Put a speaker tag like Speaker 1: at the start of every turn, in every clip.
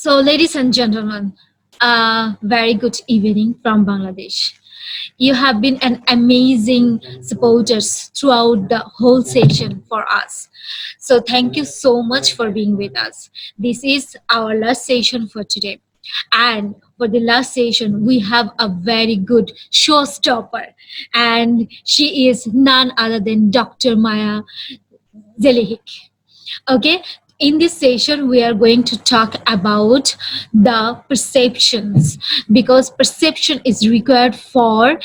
Speaker 1: So, ladies and gentlemen, a very good evening from Bangladesh. You have been an amazing supporters throughout the whole session for us. So, thank you so much for being with us. This is our last session for today. And for the last session, we have a very good showstopper, and she is none other than Dr. Maja Zelihic. Okay, in this session we are going to talk about the perceptions, because perception is required for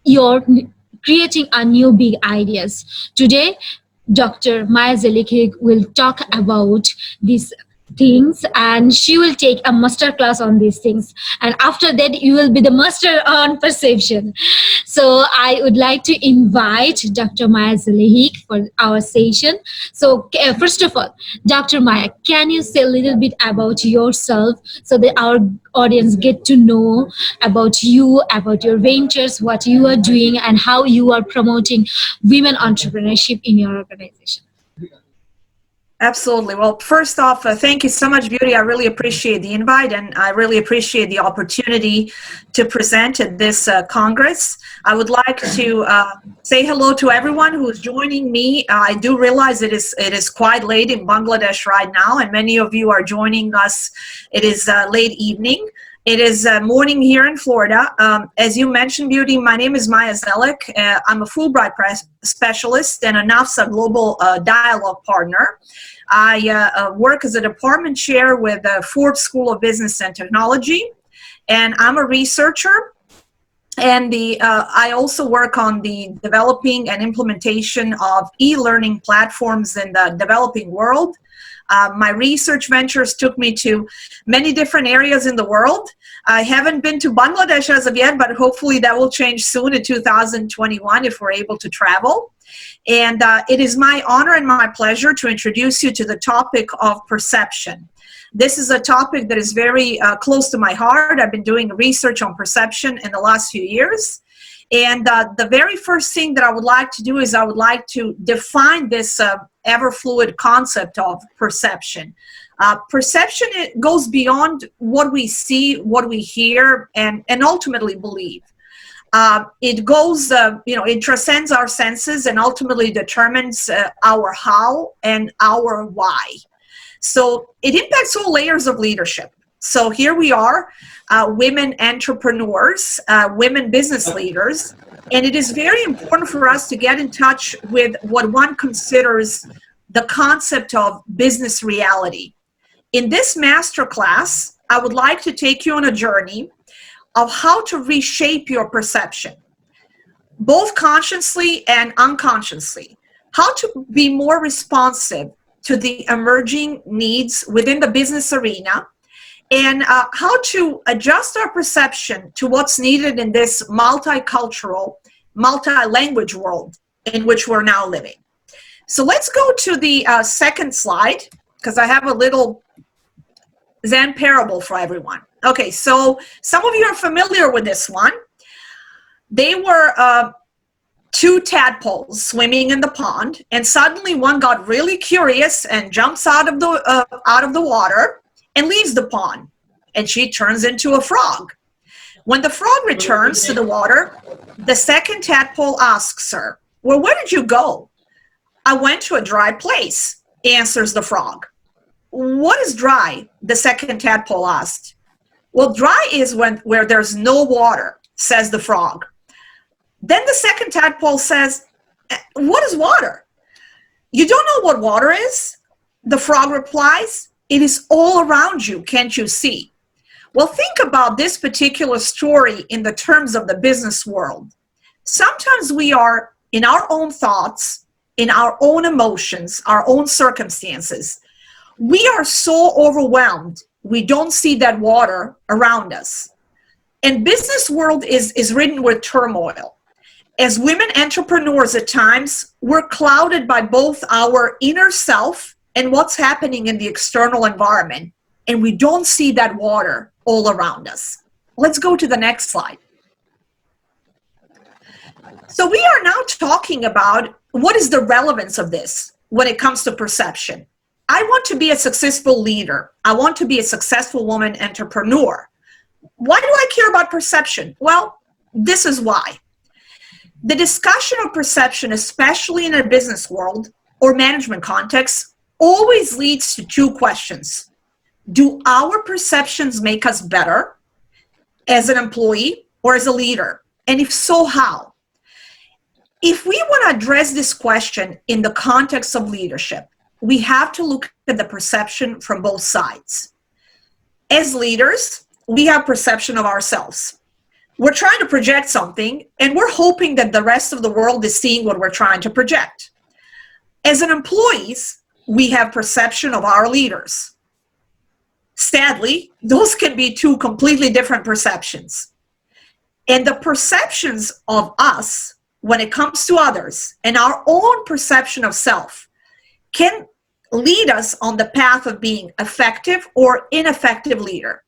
Speaker 1: your creating a new big ideas. Today Dr. Maja Zelihic will talk about these things, and she will take a master class on these things, and after that you will be the master on perception. So I would like to invite Dr. Maja Zelihic for our session. So first of all, Dr. Maja, can you say a little bit about yourself so that our audience get to know about you, about your ventures, what you are doing, and how you are promoting women entrepreneurship in your organization?
Speaker 2: Absolutely. Well, first off, thank you so much, Beauty. I really appreciate the invite, and I really appreciate the opportunity to present at this Congress. I would like to say hello to everyone who is joining me. I do realize it is quite late in Bangladesh right now, and many of you are joining us. It is late evening. It is morning here in Florida. As you mentioned, Beauty, my name is Maja Zelihic. I'm a Fulbright specialist and a NAFSA Global Dialogue Partner. I work as a department chair with the Forbes School of Business and Technology, and I'm a researcher. And I also work on the developing and implementation of e-learning platforms in the developing world. My research ventures took me to many different areas in the world. I haven't been to Bangladesh as of yet, but hopefully that will change soon in 2021 if we're able to travel. And it is my honor and my pleasure to introduce you to the topic of perception. This is a topic that is very close to my heart. I've been doing research on perception in the last few years. And the very first thing that I would like to do is I would like to define this ever-fluid concept of perception. Perception, it goes beyond what we see, what we hear, and ultimately believe. It goes, it transcends our senses and ultimately determines our how and our why. So it impacts all layers of leadership. So here we are, women entrepreneurs, women business leaders, and it is very important for us to get in touch with what one considers the concept of business reality. In this masterclass, I would like to take you on a journey of how to reshape your perception, both consciously and unconsciously, how to be more responsive to the emerging needs within the business arena, and how to adjust our perception to what's needed in this multicultural, multi-language world in which we're now living. So let's go to the second slide, because I have a little Zen parable for everyone. Okay, so some of you are familiar with this one. They were two tadpoles swimming in the pond, and suddenly one got really curious and jumps out of the water and leaves the pond, and she turns into a frog. When the frog returns to the water, the second tadpole asks her, "Well, where did you go?" "I went to a dry place," answers the frog. "What is dry?" the second tadpole asked. "Well, dry is where there's no water," says the frog. Then the second tadpole says, "What is water?" "You don't know what water is?" The frog replies, "It is all around you, can't you see?" Well, think about this particular story in the terms of the business world. Sometimes we are in our own thoughts, in our own emotions, our own circumstances. We are so overwhelmed, we don't see that water around us. And business world is ridden with turmoil. As women entrepreneurs at times, we're clouded by both our inner self and what's happening in the external environment, and we don't see that water all around us. Let's go to the next slide. So we are now talking about what is the relevance of this when it comes to perception. I want to be a successful leader. I want to be a successful woman entrepreneur. Why do I care about perception? Well, this is why. The discussion of perception, especially in a business world or management context, always leads to two questions. Do our perceptions make us better as an employee or as a leader? And if so, how? If we want to address this question in the context of leadership, we have to look at the perception from both sides. As leaders, we have perception of ourselves. We're trying to project something, and we're hoping that the rest of the world is seeing what we're trying to project. As an employees, we have perception of our leaders. Sadly, those can be two completely different perceptions. And the perceptions of us, when it comes to others, and our own perception of self, can lead us on the path of being effective or ineffective leader.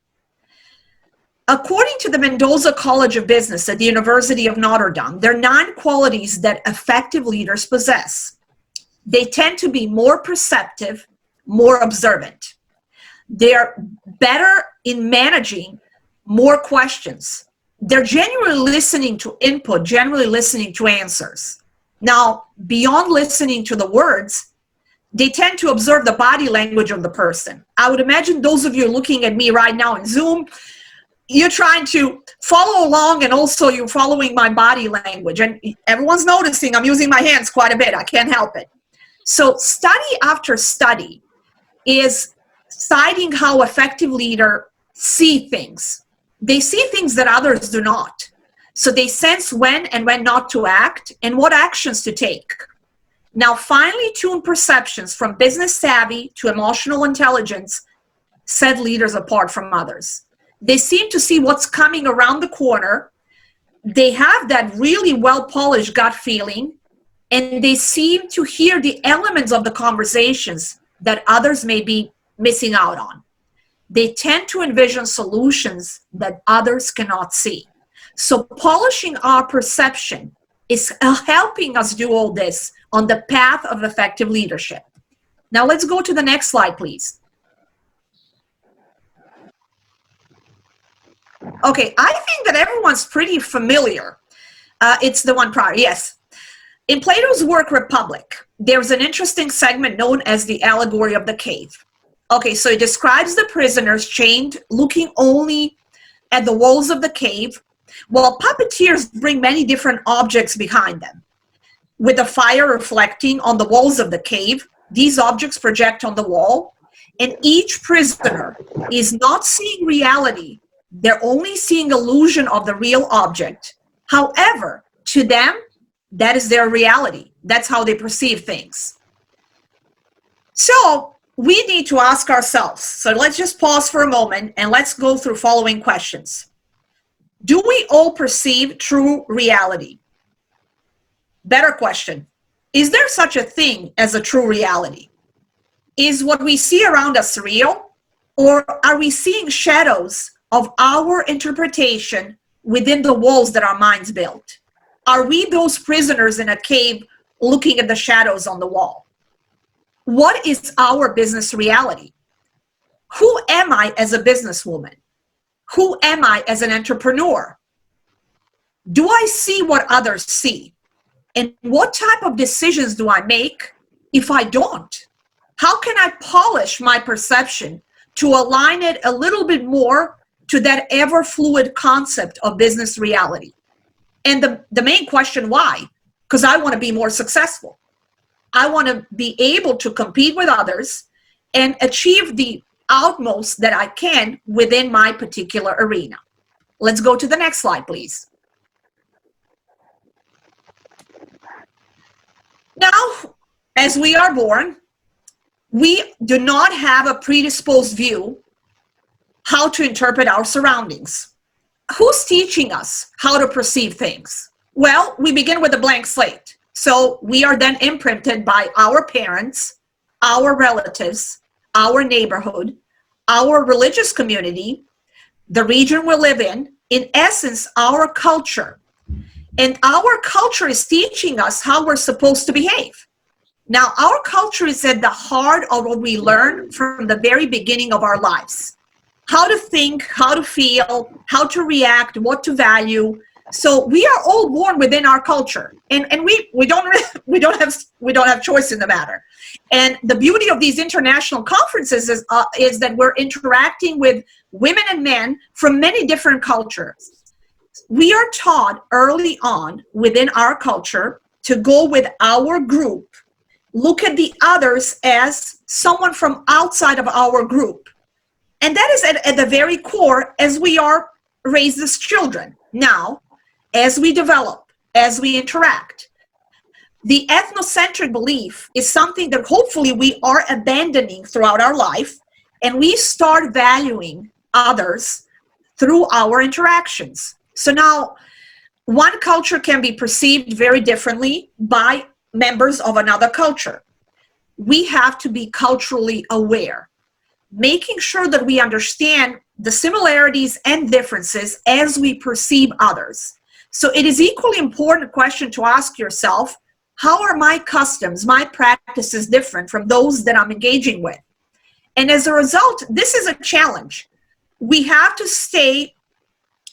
Speaker 2: According to the Mendoza College of Business at the University of Notre Dame, there are 9 qualities that effective leaders possess. They tend to be more perceptive, more observant. They're better in managing more questions. They're genuinely listening to input, generally listening to answers. Now, beyond listening to the words, they tend to observe the body language of the person. I would imagine those of you looking at me right now in Zoom, you're trying to follow along, and also you're following my body language. And everyone's noticing I'm using my hands quite a bit. I can't help it. So study after study is citing how effective leaders see things. They see things that others do not. So they sense when and when not to act and what actions to take. Now, finely tuned perceptions from business savvy to emotional intelligence set leaders apart from others. They seem to see what's coming around the corner. They have that really well-polished gut feeling, and they seem to hear the elements of the conversations that others may be missing out on. They tend to envision solutions that others cannot see. So polishing our perception is helping us do all this on the path of effective leadership. Now let's go to the next slide, please. Okay, I think that everyone's pretty familiar. It's the one prior, yes. In Plato's work, Republic, there's an interesting segment known as the allegory of the cave. Okay, so it describes the prisoners chained, looking only at the walls of the cave, while puppeteers bring many different objects behind them. With the fire reflecting on the walls of the cave, these objects project on the wall, and each prisoner is not seeing reality. They're only seeing illusion of the real object. However, to them, that is their reality. That's how they perceive things. So we need to ask ourselves. So let's just pause for a moment and let's go through following questions. Do we all perceive true reality? Better question. Is there such a thing as a true reality? Is what we see around us real, or are we seeing shadows of our interpretation within the walls that our minds built? Are we those prisoners in a cave looking at the shadows on the wall? What is our business reality? Who am I as a businesswoman? Who am I as an entrepreneur? Do I see what others see? And what type of decisions do I make if I don't? How can I polish my perception to align it a little bit more to that ever fluid concept of business reality? And the main question, why? Because I want to be more successful. I want to be able to compete with others and achieve the utmost that I can within my particular arena. Let's go to the next slide, please. Now, as we are born, we do not have a predisposed view how to interpret our surroundings. Who's teaching us how to perceive things? Well, we begin with a blank slate. So we are then imprinted by our parents, our relatives, our neighborhood, our religious community, the region we live in essence, our culture. And our culture is teaching us how we're supposed to behave. Now, our culture is at the heart of what we learn from the very beginning of our lives. How to think, how to feel, how to react, what to value. So we are all born within our culture, and we don't have choice in the matter. And the beauty of these international conferences is that we're interacting with women and men from many different cultures. We are taught early on within our culture to go with our group, look at the others as someone from outside of our group. And that is at the very core as we are raised as children. Now, as we develop, as we interact, the ethnocentric belief is something that hopefully we are abandoning throughout our life, and we start valuing others through our interactions. So now, one culture can be perceived very differently by members of another culture. We have to be culturally aware, making sure that we understand the similarities and differences as we perceive others. So it is equally important question to ask yourself, how are my customs, my practices different from those that I'm engaging with? And as a result, this is a challenge. We have to stay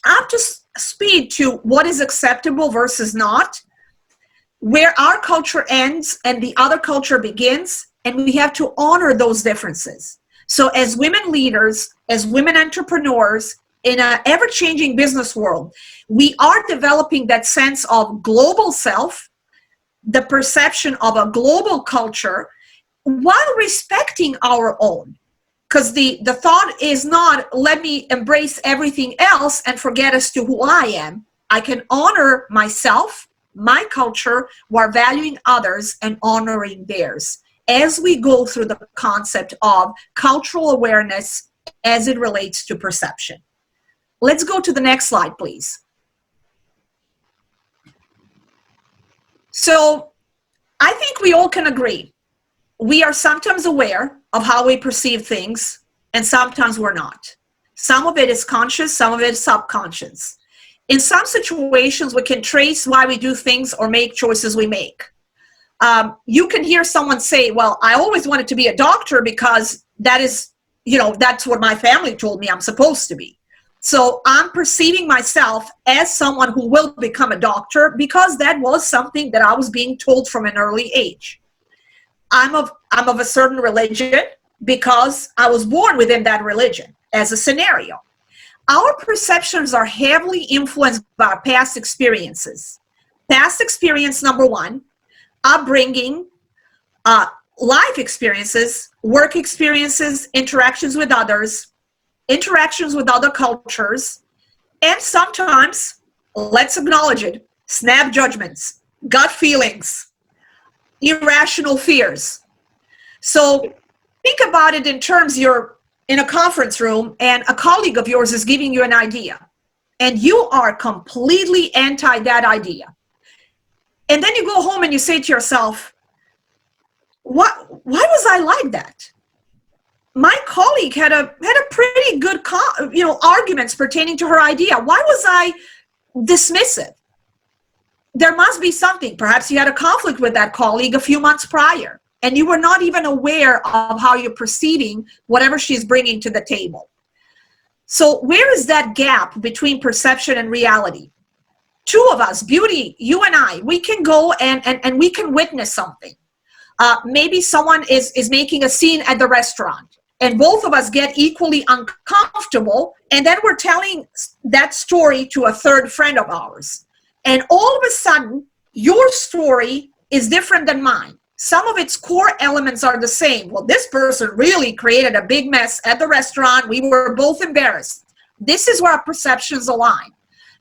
Speaker 2: up to speed to what is acceptable versus not, where our culture ends and the other culture begins, and we have to honor those differences. So as women leaders, as women entrepreneurs in an ever-changing business world, we are developing that sense of global self, the perception of a global culture, while respecting our own. Because the thought is not, let me embrace everything else and forget as to who I am. I can honor myself, my culture, while valuing others and honoring theirs, as we go through the concept of cultural awareness as it relates to perception. Let's go to the next slide, please. So I think we all can agree. We are sometimes aware of how we perceive things, and sometimes we're not. Some of it is conscious, some of it is subconscious. In some situations, we can trace why we do things or make choices we make. You can hear someone say, well, I always wanted to be a doctor because that is, that's what my family told me I'm supposed to be. So I'm perceiving myself as someone who will become a doctor because that was something that I was being told from an early age. I'm of a certain religion because I was born within that religion as a scenario. Our perceptions are heavily influenced by past experiences. Past experience, number one, upbringing, life experiences, work experiences, interactions with others, interactions with other cultures, and sometimes, let's acknowledge it, snap judgments, gut feelings, irrational fears. So think about it in terms you're in a conference room and a colleague of yours is giving you an idea and you are completely anti that idea. And then you go home and you say to yourself, why was I like that? My colleague had a pretty good arguments pertaining to her idea. Why was I dismissive? There must be something. Perhaps you had a conflict with that colleague a few months prior, and you were not even aware of how you're perceiving whatever she's bringing to the table. So where is that gap between perception and reality? Two of us, Beauty, you and I, we can go and we can witness something. Maybe someone is making a scene at the restaurant, and both of us get equally uncomfortable, and then we're telling that story to a third friend of ours. And all of a sudden, your story is different than mine. Some of its core elements are the same. Well, this person really created a big mess at the restaurant. We were both embarrassed. This is where our perceptions align.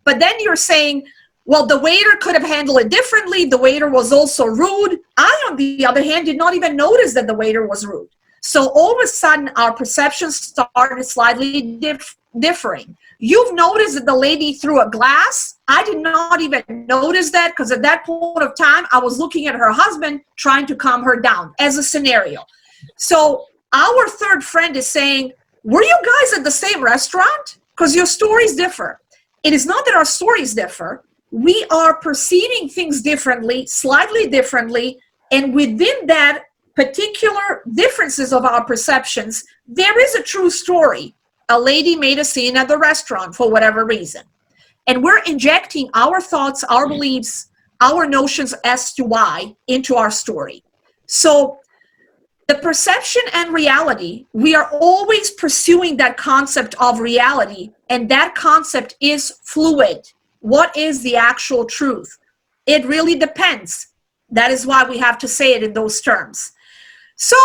Speaker 2: But then you're saying, well, the waiter could have handled it differently. The waiter was also rude. I, on the other hand, did not even notice that the waiter was rude. So all of a sudden, our perceptions started slightly differing. You've noticed that the lady threw a glass. I did not even notice that because at that point of time, I was looking at her husband trying to calm her down as a scenario. So our third friend is saying, were you guys at the same restaurant? Because your stories differ. It is not that our stories differ. We are perceiving things differently, slightly differently, And within that particular differences of our perceptions, there is a true story. A lady made a scene at the restaurant for whatever reason. And we're injecting our thoughts, our beliefs, our notions as to why into our story. So the perception and reality, we are always pursuing that concept of reality, and that concept is fluid. What is the actual truth? It really depends. That is why we have to say it in those terms. So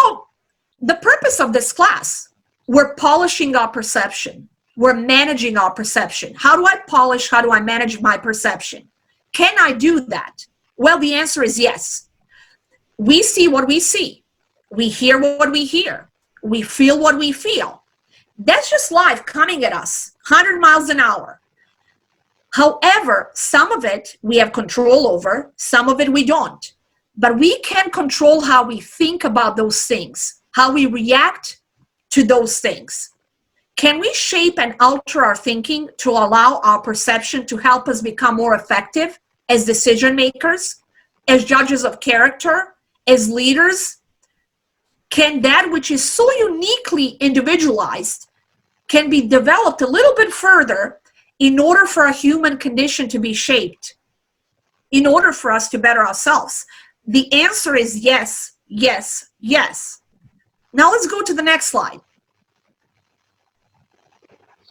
Speaker 2: the purpose of this class, we're polishing our perception. We're managing our perception. How do I polish? How do I manage my perception? Can I do that? Well, the answer is yes. We see what we see. We hear what we hear. We feel what we feel. That's just life coming at us, 100 miles an hour. However, some of it we have control over, some of it we don't. But we can control how we think about those things, how we react to those things. Can we shape and alter our thinking to allow our perception to help us become more effective as decision makers, as judges of character, as leaders? Can that which is so uniquely individualized can be developed a little bit further in order for a human condition to be shaped, in order for us to better ourselves? The answer is yes, yes, yes. Now let's go to the next slide.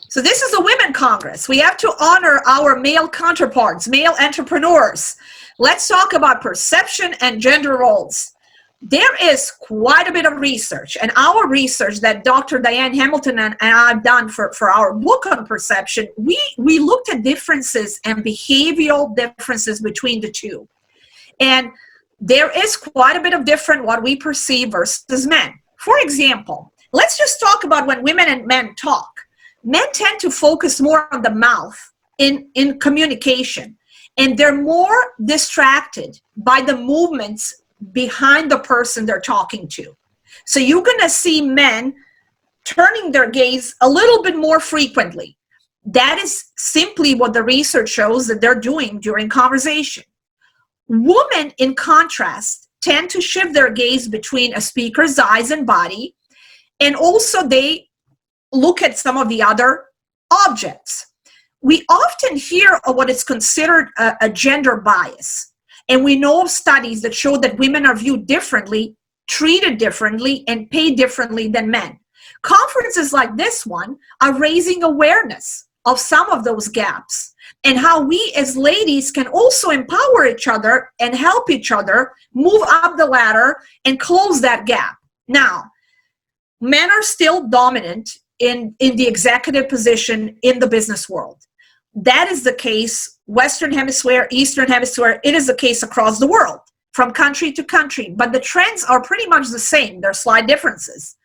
Speaker 2: So this is a Women Congress. We have to honor our male counterparts, male entrepreneurs. Let's talk about perception and gender roles. There is quite a bit of research, and our research that Dr. Diane Hamilton and I've done for our book on perception, we looked at differences and behavioral differences between the two. And there is quite a bit of different what we perceive versus men. For example, let's just talk about when women and men talk. Men tend to focus more on the mouth in communication, and they're more distracted by the movements behind the person they're talking to. So you're going to see men turning their gaze a little bit more frequently. That is simply what the research shows that they're doing during conversation. Women, in contrast, tend to shift their gaze between a speaker's eyes and body, and also they look at some of the other objects. We often hear of what is considered a gender bias. And we know of studies that show that women are viewed differently, treated differently, and paid differently than men. Conferences like this one are raising awareness of some of those gaps and how we as ladies can also empower each other and help each other move up the ladder and close that gap. Now, men are still dominant in the executive position in the business world. That is the case, Western Hemisphere, Eastern Hemisphere, it is the case across the world, from country to country, but the trends are pretty much the same. There are slight differences.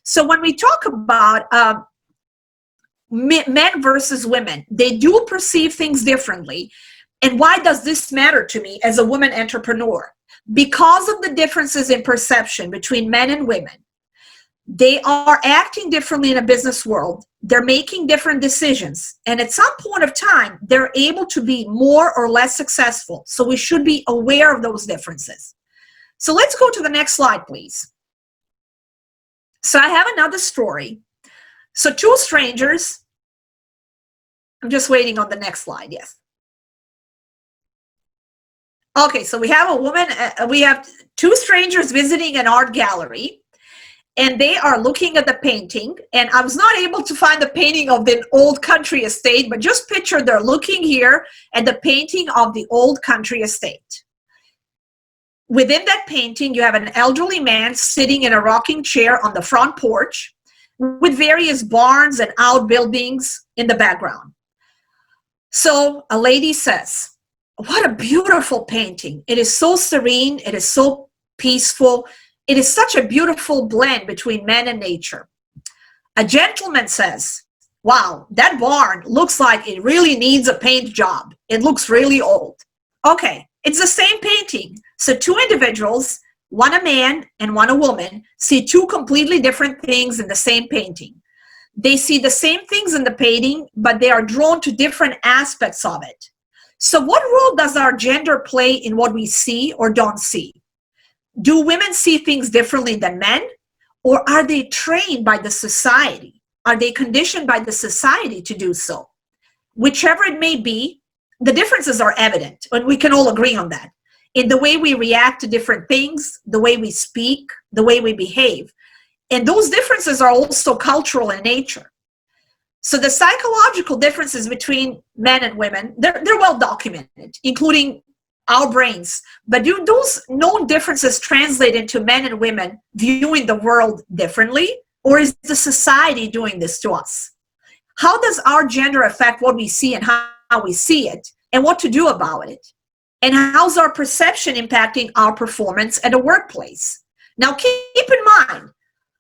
Speaker 2: So when we talk about men versus women, they do perceive things differently. And why does this matter to me as a woman entrepreneur? Because of the differences in perception between men and women. They are acting differently in a business world. They're making different decisions. And at some point of time, they're able to be more or less successful. So we should be aware of those differences. So let's go to the next slide, please. So I have another story. So two strangers, I'm just waiting on the next slide, yes. Okay, so we have a woman, we have two strangers visiting an art gallery. And they are looking at the painting, and I was not able to find the painting of the old country estate, but just picture they're looking here at the painting of the old country estate. Within that painting, you have an elderly man sitting in a rocking chair on the front porch with various barns and outbuildings in the background. So a lady says, "What a beautiful painting. It is so serene. It is so peaceful. It is such a beautiful blend between man and nature." A gentleman says, "Wow, that barn looks like it really needs a paint job. It looks really old." Okay, it's the same painting. So two individuals, one a man and one a woman, see two completely different things in the same painting. They see the same things in the painting, but they are drawn to different aspects of it. So what role does our gender play in what we see or don't see? Do women see things differently than men? Or are they trained by the society? Are they conditioned by the society to do so? Whichever it may be, the differences are evident, and we can all agree on that. In the way we react to different things, the way we speak, the way we behave. And those differences are also cultural in nature. So the psychological differences between men and women, they're well documented, including our brains. But do those known differences translate into men and women viewing the world differently? Or is the society doing this to us? How does our gender affect what we see and how we see it, and what to do about it? And how's our perception impacting our performance at a workplace? Now, keep in mind,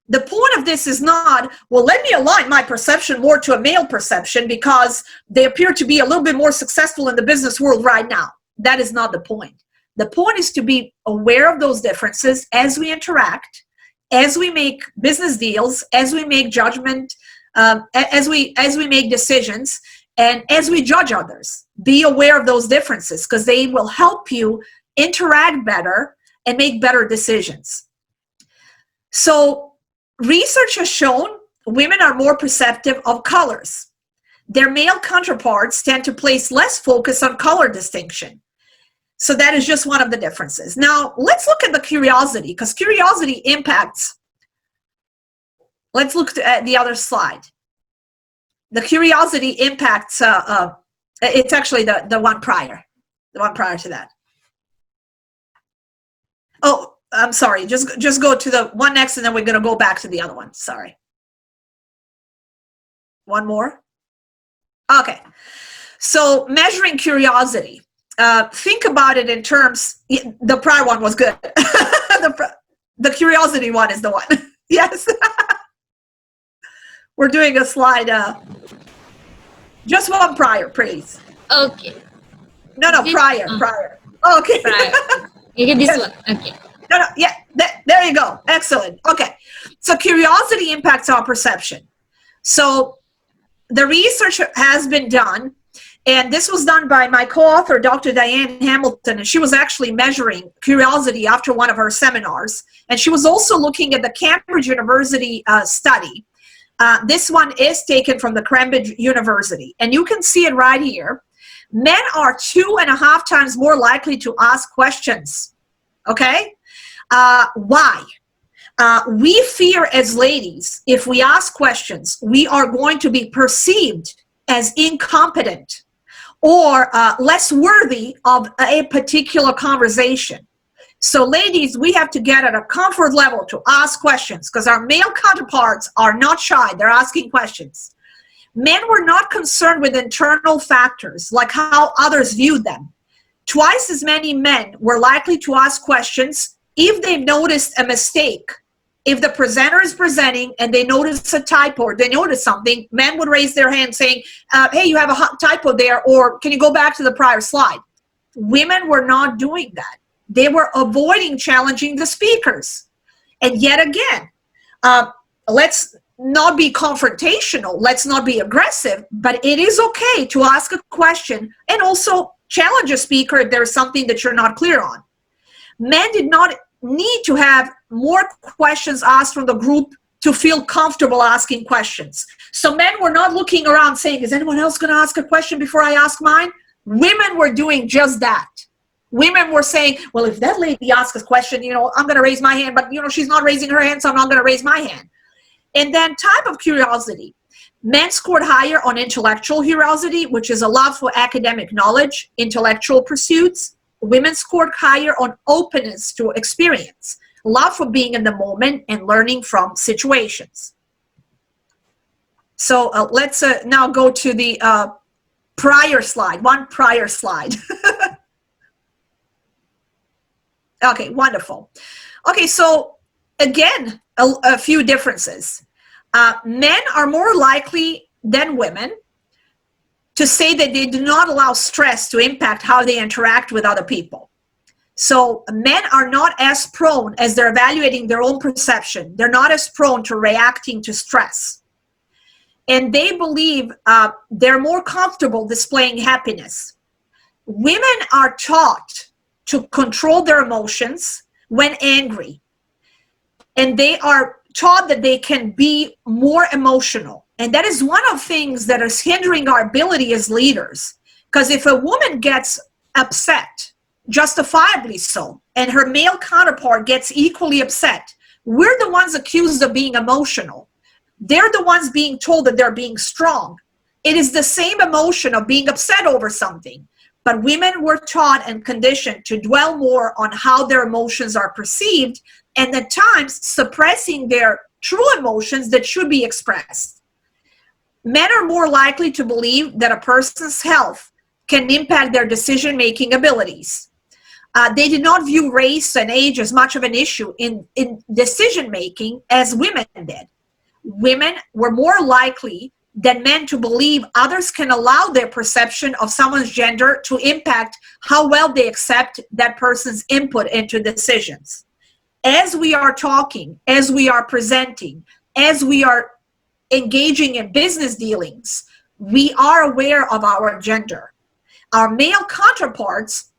Speaker 2: the point of this is not, well, let me align my perception more to a male perception because they appear to be a little bit more successful in the business world right now. That is not the point. The point is to be aware of those differences as we interact, as we make business deals, as we make judgment, as we make decisions, and as we judge others. Be aware of those differences because they will help you interact better and make better decisions. So research has shown women are more perceptive of colors. Their male counterparts tend to place less focus on color distinction. So that is just one of the differences. Now, let's look at the curiosity, because curiosity impacts. Let's look at the other slide. The curiosity impacts, it's actually the one prior to that. Oh, I'm sorry, just go to the one next and then we're gonna go back to the other one, sorry. One more? Okay, so measuring curiosity. Think about it in terms, the prior one was good. The curiosity one is the one, yes. We're doing a slide, just one prior, please.
Speaker 1: Okay.
Speaker 2: No, prior. Okay.
Speaker 1: Prior. You get this
Speaker 2: Yes.
Speaker 1: one. Okay.
Speaker 2: No, yeah, there you go. Excellent. Okay. So curiosity impacts our perception. So the research has been done, and this was done by my co-author, Dr. Diane Hamilton, and she was actually measuring curiosity after one of her seminars. And she was also looking at the Cambridge University study. This one is taken from the Cambridge University, and you can see it right here. Men are 2.5 times more likely to ask questions. Okay? Why? We fear as ladies, if we ask questions, we are going to be perceived as incompetent or less worthy of a particular conversation. So ladies, we have to get at a comfort level to ask questions because our male counterparts are not shy. They're asking questions. Men were not concerned with internal factors like how others viewed them. Twice as many men were likely to ask questions if they've noticed a mistake. If the presenter is presenting and they notice a typo or they notice something, men would raise their hand saying, hey, you have a typo there, or can you go back to the prior slide? Women were not doing that. They were avoiding challenging the speakers. And yet again, let's not be confrontational, let's not be aggressive, but it is okay to ask a question and also challenge a speaker if there's something that you're not clear on. Men did not need to have more questions asked from the group to feel comfortable asking questions. So men were not looking around saying, is anyone else going to ask a question before I ask mine? Women were doing just that. Women were saying, well, if that lady asks a question, I'm going to raise my hand, but, she's not raising her hand, so I'm not going to raise my hand. And then type of curiosity. Men scored higher on intellectual curiosity, which is a love for academic knowledge, intellectual pursuits. Women scored higher on openness to experience, love for being in the moment and learning from situations. So let's now go to the prior slide, one prior slide. Okay, wonderful. Okay, so again, a few differences. Men are more likely than women to say that they do not allow stress to impact how they interact with other people. So men are not as prone, as they're evaluating their own perception, they're not as prone to reacting to stress. And they believe they're more comfortable displaying happiness. Women are taught to control their emotions, when angry. And they are taught that they can be more emotional. And that is one of the things that is hindering our ability as leaders. Because if a woman gets upset, justifiably so, and her male counterpart gets equally upset, we're the ones accused of being emotional. They're the ones being told that they're being strong. It is the same emotion of being upset over something. But women were taught and conditioned to dwell more on how their emotions are perceived, and at times suppressing their true emotions that should be expressed. Men are more likely to believe that a person's health can impact their decision-making abilities. They did not view race and age as much of an issue in decision-making as women did. Women were more likely than men to believe others can allow their perception of someone's gender to impact how well they accept that person's input into decisions. As we are talking, as we are presenting, as we are engaging in business dealings, we are aware of our gender. Our male counterparts,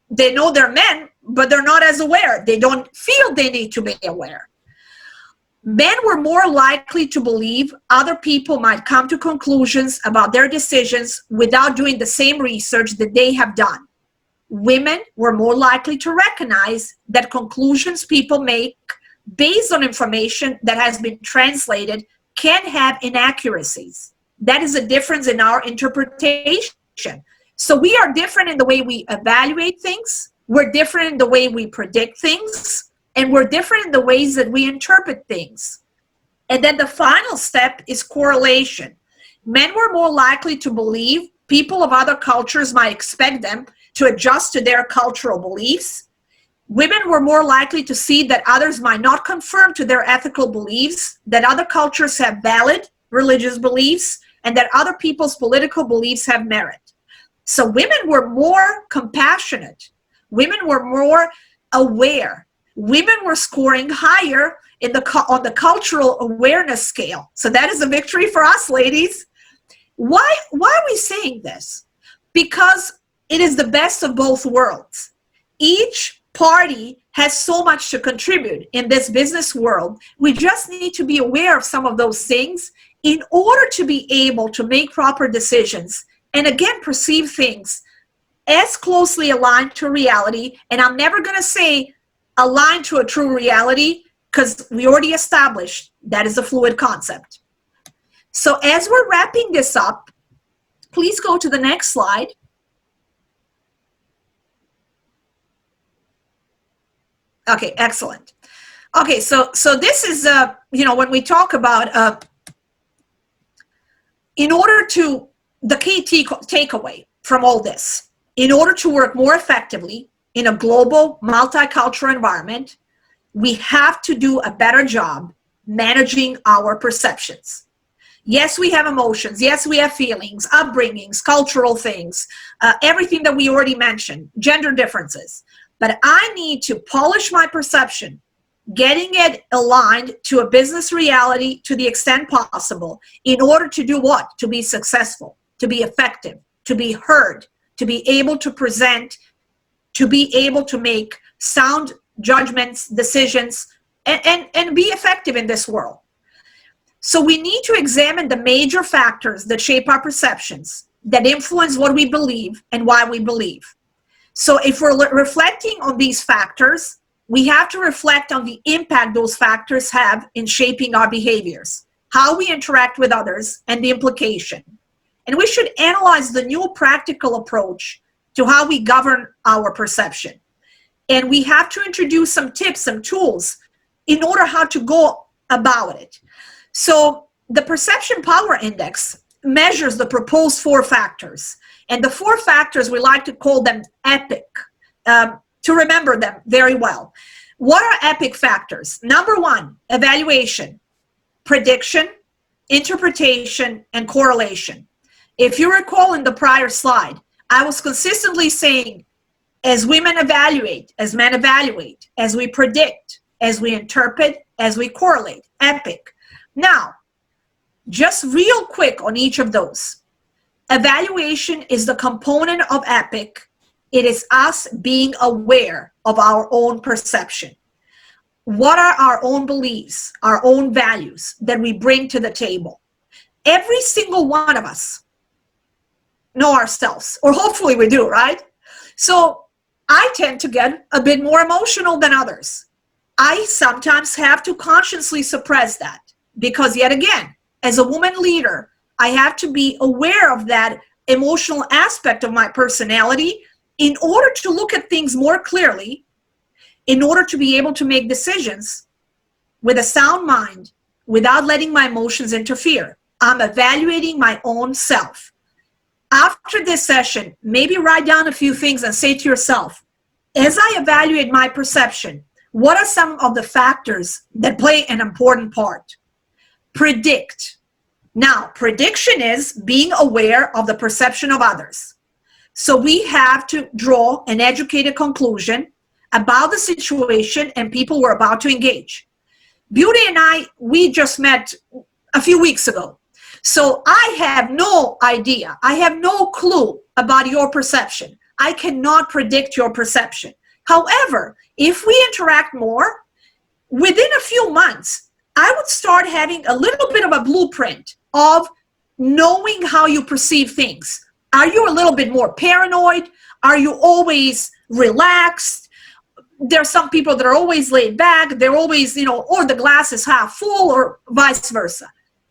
Speaker 2: they know they're men, but they're not as aware. They don't feel they need to be aware. Men were more likely to believe other people might come to conclusions about their decisions without doing the same research that they have done. Women were more likely to recognize that conclusions people make based on information that has been translated can have inaccuracies. That is a difference in our interpretation. So we are different in the way we evaluate things, we're different in the way we predict things, and we're different in the ways that we interpret things. And then the final step is correlation. Men were more likely to believe people of other cultures might expect them to adjust to their cultural beliefs. Women were more likely to see that others might not conform to their ethical beliefs, that other cultures have valid religious beliefs, and that other people's political beliefs have merit. So women were more compassionate. Women were more aware. Women were scoring higher on the cultural awareness scale. So that is a victory for us, ladies. Why are we saying this? Because it is the best of both worlds. Each party has so much to contribute in this business world. We just need to be aware of some of those things in order to be able to make proper decisions and again perceive things as closely aligned to reality. And I'm never going to say aligned to a true reality, because we already established that is a fluid concept. So as we're wrapping this up, please go to the next slide. Okay, excellent. Okay, so this is, when we talk about, in order to, the key takeaway from all this, in order to work more effectively in a global multicultural environment, we have to do a better job managing our perceptions. Yes, we have emotions. Yes, we have feelings, upbringings, cultural things, everything that we already mentioned, gender differences. But I need to polish my perception, getting it aligned to a business reality to the extent possible in order to do what? To be successful, to be effective, to be heard, to be able to present, to be able to make sound judgments, decisions, and be effective in this world. So we need to examine the major factors that shape our perceptions, that influence what we believe and why we believe. So if we're reflecting on these factors, we have to reflect on the impact those factors have in shaping our behaviors, how we interact with others, and the implication. And we should analyze the new practical approach to how we govern our perception. And we have to introduce some tips, some tools in order how to go about it. So the Perception Power Index measures the proposed 4 factors. And the 4 factors, we like to call them EPIC, to remember them very well. What are EPIC factors? Number 1, evaluation, prediction, interpretation, and correlation. If you recall in the prior slide, I was consistently saying, as women evaluate, as men evaluate, as we predict, as we interpret, as we correlate, EPIC. Now, just real quick on each of those. Evaluation is the component of EPIC. It is us being aware of our own perception. What are our own beliefs, our own values that we bring to the table? Every single one of us know ourselves, or hopefully we do, right? So I tend to get a bit more emotional than others. I sometimes have to consciously suppress that because, yet again, as a woman leader, I have to be aware of that emotional aspect of my personality in order to look at things more clearly, in order to be able to make decisions with a sound mind without letting my emotions interfere. I'm evaluating my own self. After this session, maybe write down a few things and say to yourself, as I evaluate my perception, what are some of the factors that play an important part? Predict. Now, prediction is being aware of the perception of others. So we have to draw an educated conclusion about the situation and people we're about to engage. Beauty and I, we just met a few weeks ago. So I have no idea. I have no clue about your perception. I cannot predict your perception. However, if we interact more, within a few months, I would start having a little bit of a blueprint of knowing how you perceive things. Are you a little bit more paranoid? Are you always relaxed? There are some people that are always laid back. They're always, or the glass is half full or vice versa.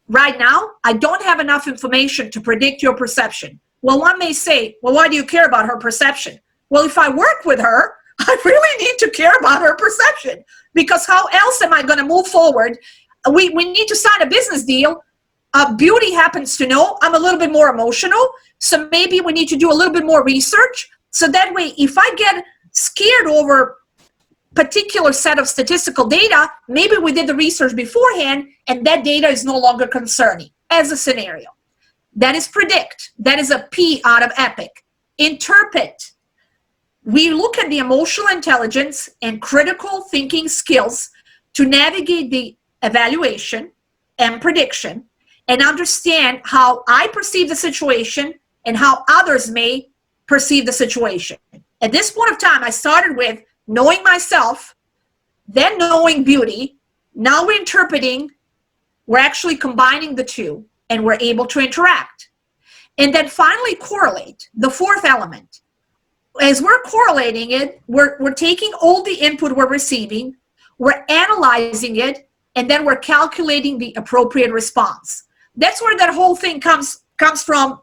Speaker 2: Right now, I don't have enough information to predict your perception. Well, one may say, well, why do you care about her perception? Well, if I work with her, I really need to care about her perception, because how else am I going to move forward? We need to sign a business deal. Beauty happens to know I'm a little bit more emotional, so maybe we need to do a little bit more research. So that way, if I get scared over particular set of statistical data, maybe we did the research beforehand and that data is no longer concerning as a scenario. That is predict. That is a P out of EPIC. Interpret. We look at the emotional intelligence and critical thinking skills to navigate the evaluation and prediction and understand how I perceive the situation and how others may perceive the situation. At this point of time, I started with knowing myself, then knowing beauty. Now we're interpreting, we're actually combining the two, and we're able to interact. And then finally correlate, the fourth element. As we're correlating it, we're taking all the input we're receiving, we're analyzing it, and then we're calculating the appropriate response. That's where that whole thing comes from.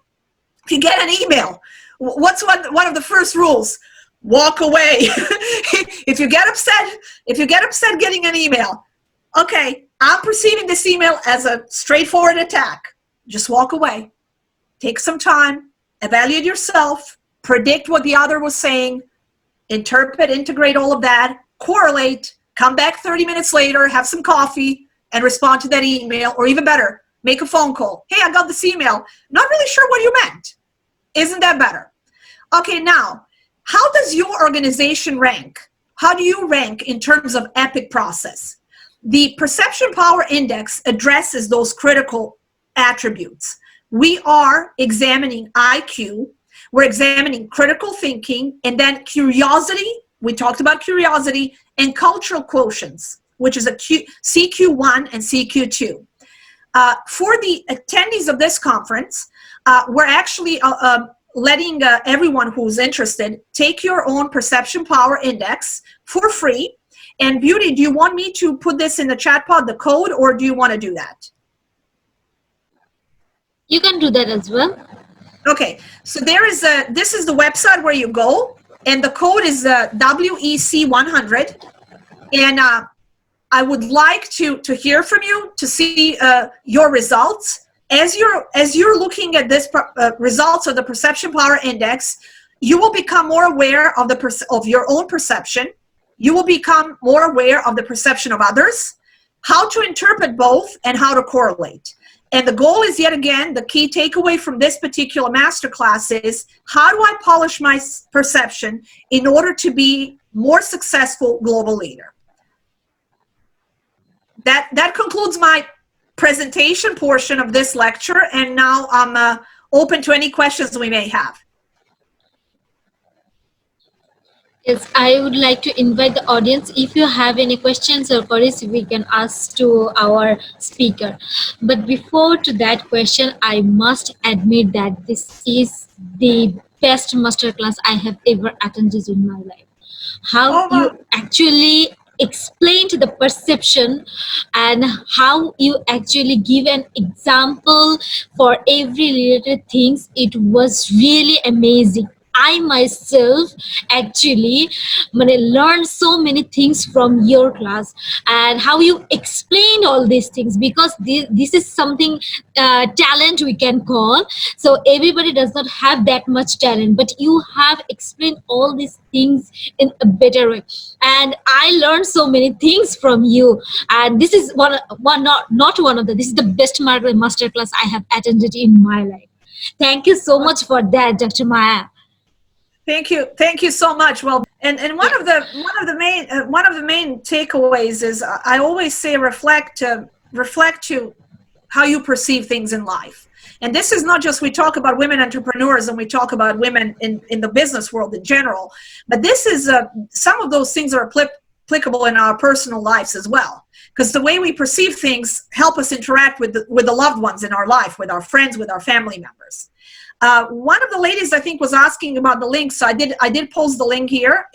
Speaker 2: If you get an email, what's one of the first rules? Walk away. If you get upset getting an email, okay, I'm perceiving this email as a straightforward attack. Just walk away. Take some time, evaluate yourself, predict what the other was saying, interpret, integrate all of that, correlate, come back 30 minutes later, have some coffee, and respond to that email, or even better, make a phone call. Hey, I got this email. Not really sure what you meant. Isn't that better? Okay, now, how does your organization rank? How do you rank in terms of EPIC process? The Perception Power Index addresses those critical attributes. We are examining IQ, we're examining critical thinking, and then curiosity, we talked about curiosity, and cultural quotients, which is a CQ1 and CQ2. For the attendees of this conference, we're actually letting everyone who's interested take your own Perception Power Index for free. And Beauty, do you want me to put this in the chat pod, the code, or do you want to do that?
Speaker 1: You can do that as well.
Speaker 2: Okay, so this is the website where you go, and the code is WEC100. And I would like to hear from you to see your results. As you're looking at this results of the Perception Power Index, you will become more aware of your own perception. You will become more aware of the perception of others, how to interpret both, and how to correlate. And the goal is, yet again, the key takeaway from this particular masterclass is, how do I polish my perception in order to be more successful global leader? That concludes my presentation portion of this lecture, and now I'm open to any questions we may have.
Speaker 1: Yes, I would like to invite the audience. If you have any questions or queries, we can ask to our speaker. But before to that question, I must admit that this is the best masterclass I have ever attended in my life. How
Speaker 2: Oh,
Speaker 1: you actually explained the perception and how you actually give an example for every related things, it was really amazing. I myself actually learned so many things from your class, and how you explained all these things, because this is something talent we can call. So everybody does not have that much talent, but you have explained all these things in a better way, and I learned so many things from you. And this is not one of the, this is the best master class I have attended in my life. Thank you so much for that, Dr. Maya.
Speaker 2: thank you so much. Well, and
Speaker 1: Yes,
Speaker 2: one of the main takeaways is I always say reflect to how you perceive things in life. And this is not just, we talk about women entrepreneurs and we talk about women in the business world in general, but this is some of those things are applicable in our personal lives as well. Because the way we perceive things help us interact with the loved ones in our life, with our friends, with our family members. One of the ladies, I think, was asking about the link, so I did post the link here.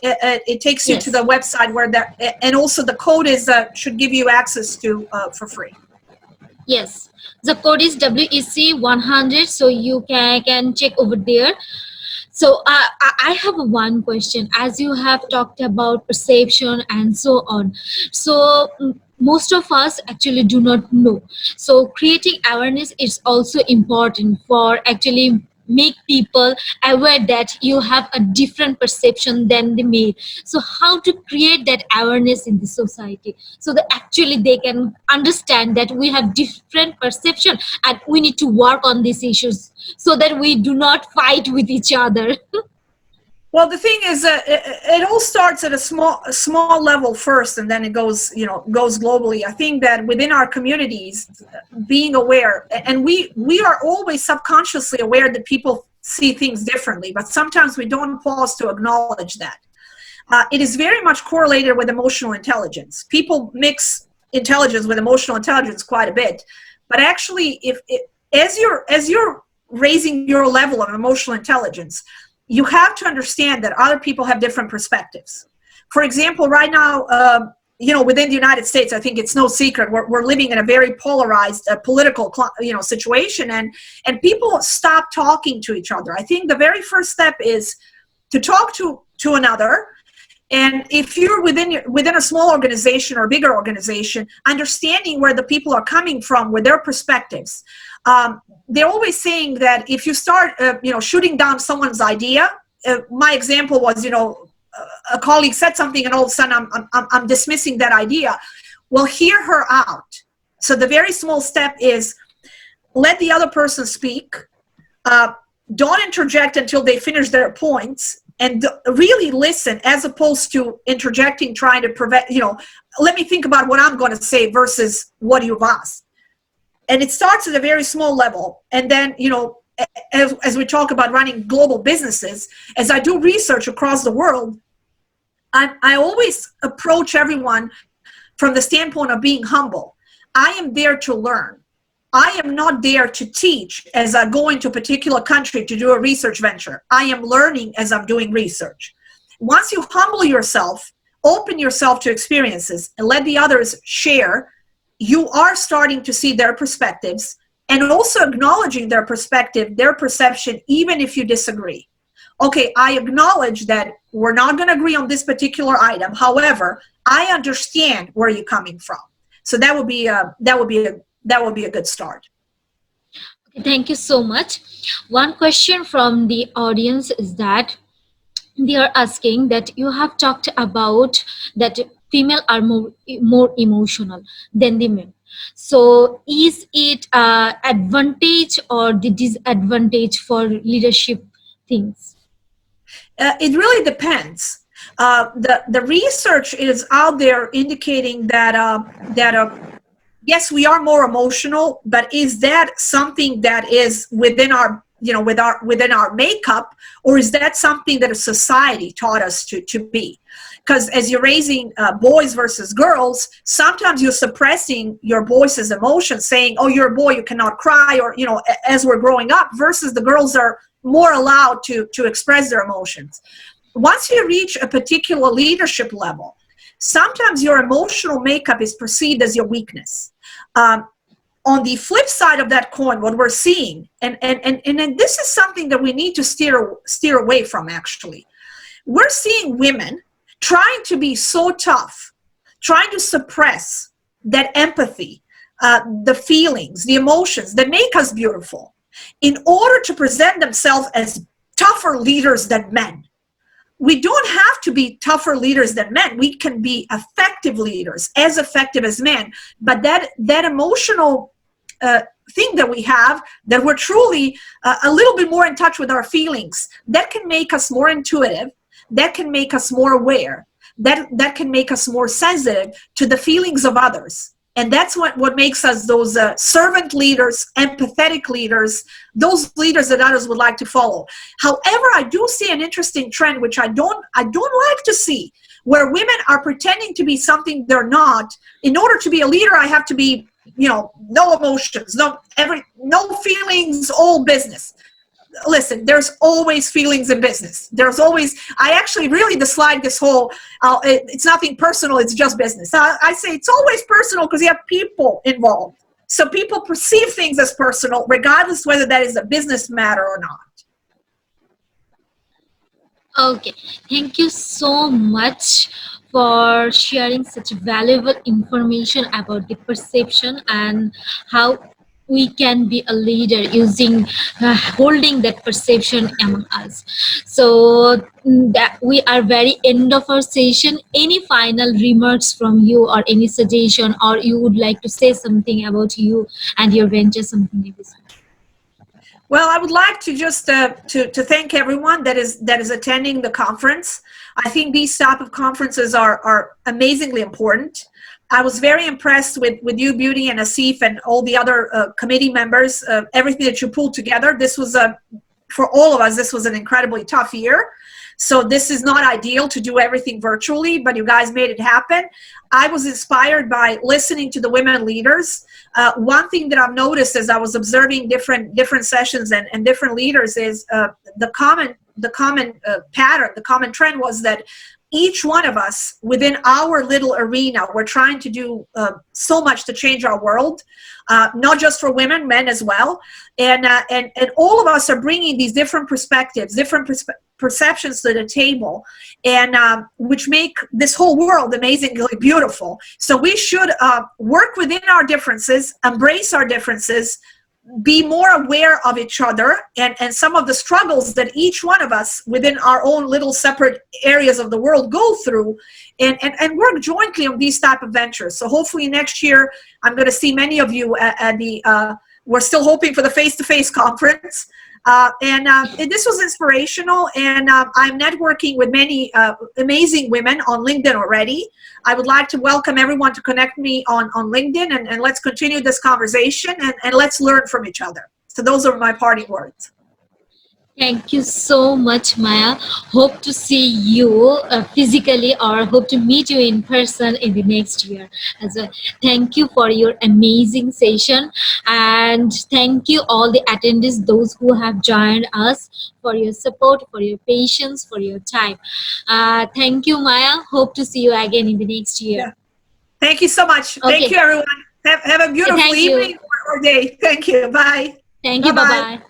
Speaker 2: It takes you to
Speaker 1: yes,
Speaker 2: the website where that, and also the code is should give you access to for free.
Speaker 1: yes. The code is WEC 100, so you can check over there. So I have one question. As you have talked about perception and so on, so most of us actually do not know. So creating awareness is also important for actually make people aware that you have a different perception than they may. So how to create that awareness in the society, so that actually they can understand that we have different perception and we need to work on these issues, so that we do not fight with each other.
Speaker 2: Well, the thing is, it all starts at a small level first, and then it goes, goes globally. I think that within our communities, being aware, and we are always subconsciously aware that people see things differently, but sometimes we don't pause to acknowledge that. It is very much correlated with emotional intelligence. People mix intelligence with emotional intelligence quite a bit, but actually, as you're raising your level of emotional intelligence, you have to understand that other people have different perspectives. For example, right now, within the United States, I think it's no secret we're living in a very polarized political, situation, and people stop talking to each other. I think the very first step is to talk to another. And if you're within a small organization or a bigger organization, understanding where the people are coming from with their perspectives. They're always saying that if you start, shooting down someone's idea, my example was, a colleague said something and all of a sudden I'm dismissing that idea. Well, hear her out. So the very small step is let the other person speak. Don't interject until they finish their points, and really listen, as opposed to interjecting, trying to prevent, let me think about what I'm going to say versus what you've asked. And it starts at a very small level. And then, as we talk about running global businesses, as I do research across the world, I always approach everyone from the standpoint of being humble. I am there to learn. I am not there to teach as I go into a particular country to do a research venture. I am learning as I'm doing research. Once you humble yourself, open yourself to experiences, and let the others share, you are starting to see their perspectives and also acknowledging their perspective, their perception, even if you disagree. Okay, I acknowledge that we're not going to agree on this particular item. However, I understand where you're coming from. So that would be a good start.
Speaker 1: Thank you so much. One question from the audience is that they are asking that you have talked about that female are more emotional than the men. So is it advantage or the disadvantage for leadership things?
Speaker 2: It really depends. The research is out there indicating that yes, we are more emotional, but is that something that is within our within our makeup, or is that something that a society taught us to be? Because as you're raising boys versus girls, sometimes you're suppressing your boys' emotions, saying, oh, you're a boy, you cannot cry, or, as we're growing up, versus the girls are more allowed to express their emotions. Once you reach a particular leadership level, sometimes your emotional makeup is perceived as your weakness. On the flip side of that coin, what we're seeing, and this is something that we need to steer away from, actually. We're seeing women trying to be so tough, trying to suppress that empathy, the feelings, the emotions that make us beautiful, in order to present themselves as tougher leaders than men. We don't have to be tougher leaders than men. We can be effective leaders, as effective as men. But that emotional thing that we have, that we're truly a little bit more in touch with our feelings, that can make us more intuitive, that can make us more aware, that can make us more sensitive to the feelings of others. And that's what makes us those servant leaders, empathetic leaders, those leaders that others would like to follow. However, I do see an interesting trend, which I don't like to see, where women are pretending to be something they're not. In order to be a leader, I have to be, no emotions, no feelings, all business. Listen, there's always feelings in business. There's always, I actually really dislike this whole, it's nothing personal, it's just business. I say it's always personal because you have people involved. So people perceive things as personal, regardless whether that is a business matter or not.
Speaker 1: Okay, thank you so much for sharing such valuable information about the perception and how we can be a leader using holding that perception among us. So that we are very end of our session. Any final remarks from you, or any suggestion, or you would like to say something about you and your venture, something like this?
Speaker 2: Well, I would like to just to thank everyone that is attending the conference. I think these type of conferences are amazingly important. I was very impressed with you, Beauty, and Asif, and all the other committee members, everything that you pulled together. This was, for all of us, this was an incredibly tough year. So this is not ideal to do everything virtually, but you guys made it happen. I was inspired by listening to the women leaders. One thing that I've noticed as I was observing different sessions and different leaders is the common pattern, the common trend was that each one of us within our little arena, we're trying to do so much to change our world, not just for women, men as well. And all of us are bringing these different perspectives, different perceptions to the table, and which make this whole world amazingly beautiful. So we should work within our differences, embrace our differences, be more aware of each other and some of the struggles that each one of us within our own little separate areas of the world go through, and work jointly on these type of ventures. So hopefully next year, I'm going to see many of you at the, we're still hoping for the face-to-face conference. And this was inspirational, and I'm networking with many amazing women on LinkedIn already. I would like to welcome everyone to connect me on LinkedIn, and let's continue this conversation, and let's learn from each other. So those are my parting words.
Speaker 1: Thank you so much, Maja. Hope to see you physically, or hope to meet you in person in the next year as well. Thank you for your amazing session, and thank you all the attendees, those who have joined us, for your support, for your patience, for your time. Thank you, Maja. Hope to see you again in the next year.
Speaker 2: Yeah. Thank you so much.
Speaker 1: Okay.
Speaker 2: Thank you, everyone. Have a beautiful evening or day. Thank you. Bye.
Speaker 1: Thank you. Bye-bye.